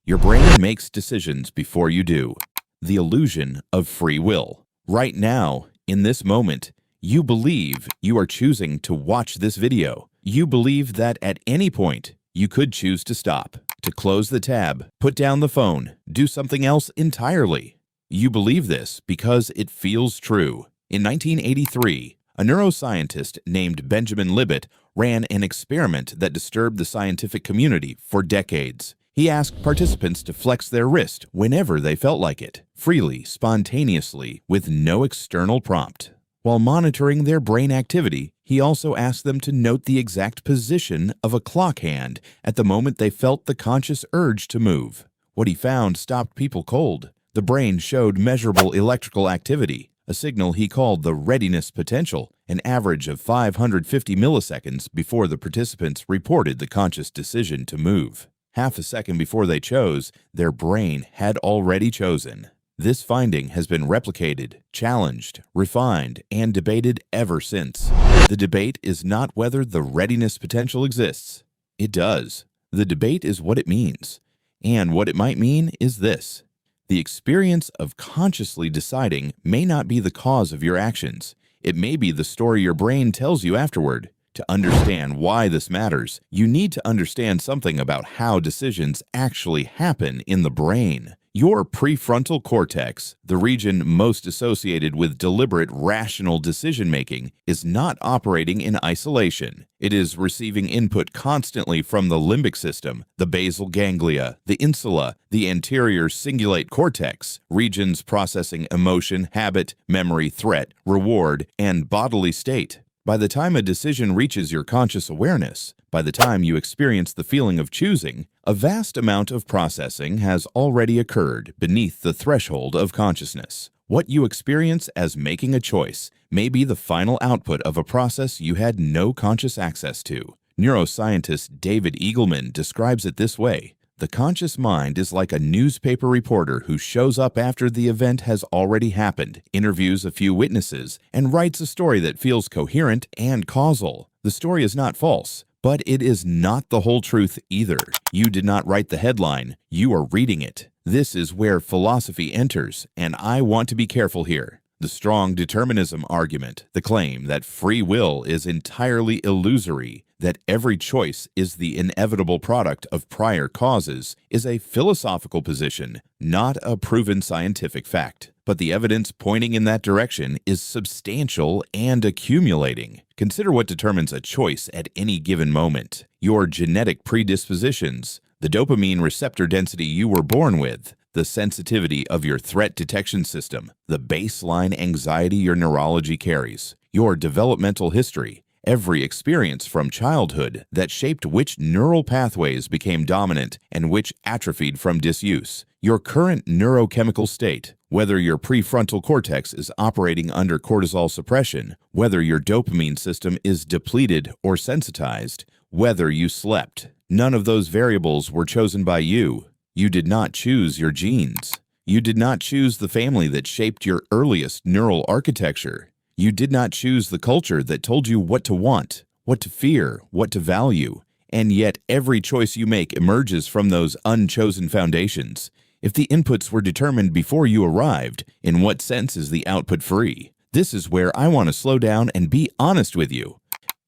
Your brain makes decisions before you do. The illusion of free will. Right now, in this moment, you believe you are choosing to watch this video. You believe that at any point, you could choose to stop, to close the tab, put down the phone, do something else entirely. You believe this because it feels true. In 1983, a neuroscientist named Benjamin Libet ran an experiment that disturbed the scientific community for decades. He asked participants to flex their wrist whenever they felt like it, freely, spontaneously, with no external prompt. While monitoring their brain activity, he also asked them to note the exact position of a clock hand at the moment they felt the conscious urge to move. What he found stopped people cold. The brain showed measurable electrical activity, a signal he called the readiness potential, an average of 550 milliseconds before the participants reported the conscious decision to move. Half a second before they chose, their brain had already chosen. This finding has been replicated, challenged, refined, and debated ever since. The debate is not whether the readiness potential exists. It does. The debate is what it means. And what it might mean is this. The experience of consciously deciding may not be the cause of your actions. It may be the story your brain tells you afterward. To understand why this matters, you need to understand something about how decisions actually happen in the brain. Your prefrontal cortex, the region most associated with deliberate, rational decision-making, is not operating in isolation. It is receiving input constantly from the limbic system, the basal ganglia, the insula, the anterior cingulate cortex, regions processing emotion, habit, memory, threat, reward, and bodily state. By the time a decision reaches your conscious awareness, by the time you experience the feeling of choosing, a vast amount of processing has already occurred beneath the threshold of consciousness. What you experience as making a choice may be the final output of a process you had no conscious access to. Neuroscientist David Eagleman describes it this way. The conscious mind is like a newspaper reporter who shows up after the event has already happened, interviews a few witnesses, and writes a story that feels coherent and causal. The story is not false, but it is not the whole truth either. You did not write the headline, you are reading it. This is where philosophy enters, and I want to be careful here. The strong determinism argument, the claim that free will is entirely illusory, that every choice is the inevitable product of prior causes, is a philosophical position, not a proven scientific fact. But the evidence pointing in that direction is substantial and accumulating. Consider what determines a choice at any given moment. Your genetic predispositions, the dopamine receptor density you were born with, the sensitivity of your threat detection system, the baseline anxiety your neurology carries, your developmental history, every experience from childhood that shaped which neural pathways became dominant and which atrophied from disuse, your current neurochemical state, whether your prefrontal cortex is operating under cortisol suppression, whether your dopamine system is depleted or sensitized, whether you slept. None of those variables were chosen by you. You did not choose your genes. You did not choose the family that shaped your earliest neural architecture. You did not choose the culture that told you what to want, what to fear, what to value, and yet every choice you make emerges from those unchosen foundations. If the inputs were determined before you arrived, in what sense is the output free? This is where I want to slow down and be honest with you.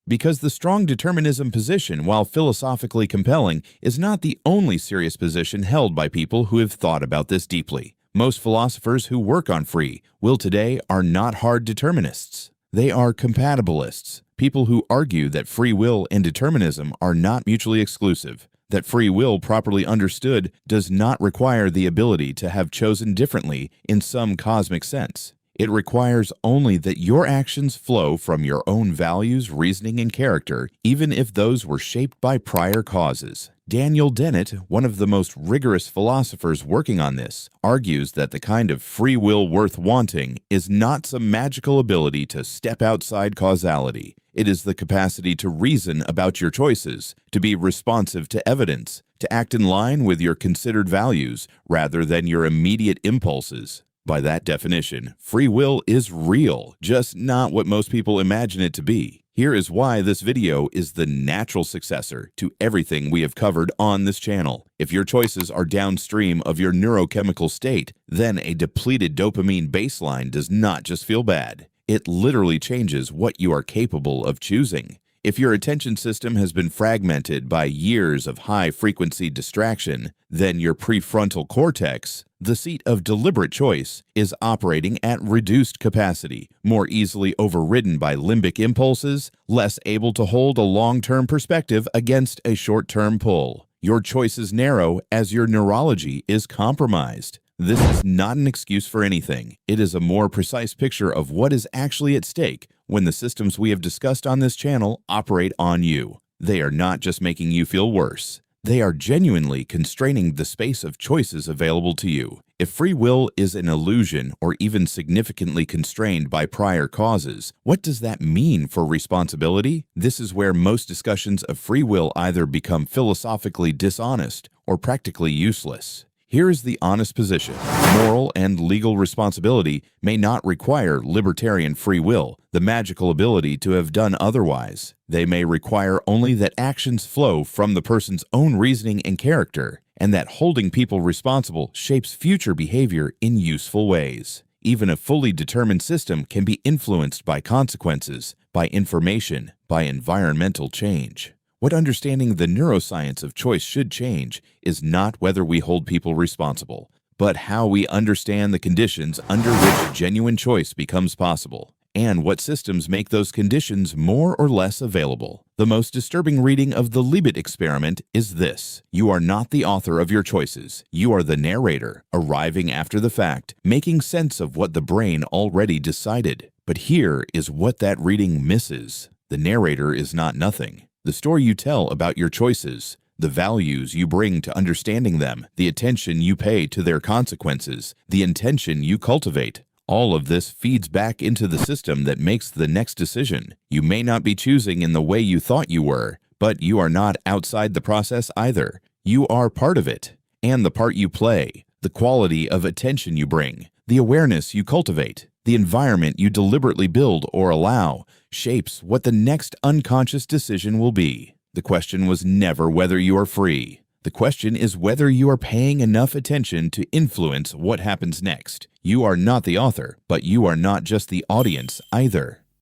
Because the strong determinism position, while philosophically compelling, is not the only serious position held by people who have thought about this deeply. Most philosophers who work on free will today are not hard determinists. They are compatibilists, people who argue that free will and determinism are not mutually exclusive, that free will properly understood does not require the ability to have chosen differently in some cosmic sense. It requires only that your actions flow from your own values, reasoning, and character, even if those were shaped by prior causes. Daniel Dennett, one of the most rigorous philosophers working on this, argues that the kind of free will worth wanting is not some magical ability to step outside causality. It is the capacity to reason about your choices, to be responsive to evidence, to act in line with your considered values rather than your immediate impulses. By that definition, free will is real, just not what most people imagine it to be. Here is why this video is the natural successor to everything we have covered on this channel. If your choices are downstream of your neurochemical state, then a depleted dopamine baseline does not just feel bad. It literally changes what you are capable of choosing. If your attention system has been fragmented by years of high-frequency distraction, then your prefrontal cortex, the seat of deliberate choice, is operating at reduced capacity, more easily overridden by limbic impulses, less able to hold a long-term perspective against a short-term pull. Your choices narrow as your neurology is compromised. This is not an excuse for anything. It is a more precise picture of what is actually at stake when the systems we have discussed on this channel operate on you. They are not just making you feel worse. They are genuinely constraining the space of choices available to you. If free will is an illusion or even significantly constrained by prior causes, what does that mean for responsibility? This is where most discussions of free will either become philosophically dishonest or practically useless. Here is the honest position. Moral and legal responsibility may not require libertarian free will, the magical ability to have done otherwise. They may require only that actions flow from the person's own reasoning and character, and that holding people responsible shapes future behavior in useful ways. Even a fully determined system can be influenced by consequences, by information, by environmental change. What understanding the neuroscience of choice should change is not whether we hold people responsible, but how we understand the conditions under which genuine choice becomes possible, and what systems make those conditions more or less available. The most disturbing reading of the Libet Experiment is this: you are not the author of your choices. You are the narrator, arriving after the fact, making sense of what the brain already decided. But here is what that reading misses. The narrator is not nothing. The story you tell about your choices, the values you bring to understanding them, the attention you pay to their consequences, the intention you cultivate, all of this feeds back into the system that makes the next decision. You may not be choosing in the way you thought you were, but you are not outside the process either. You are part of it, and the part you play, the quality of attention you bring, the awareness you cultivate, the environment you deliberately build or allow, shapes what the next unconscious decision will be. The question was never whether you are free. The question is whether you are paying enough attention to influence what happens next. You are not the author, but you are not just the audience either.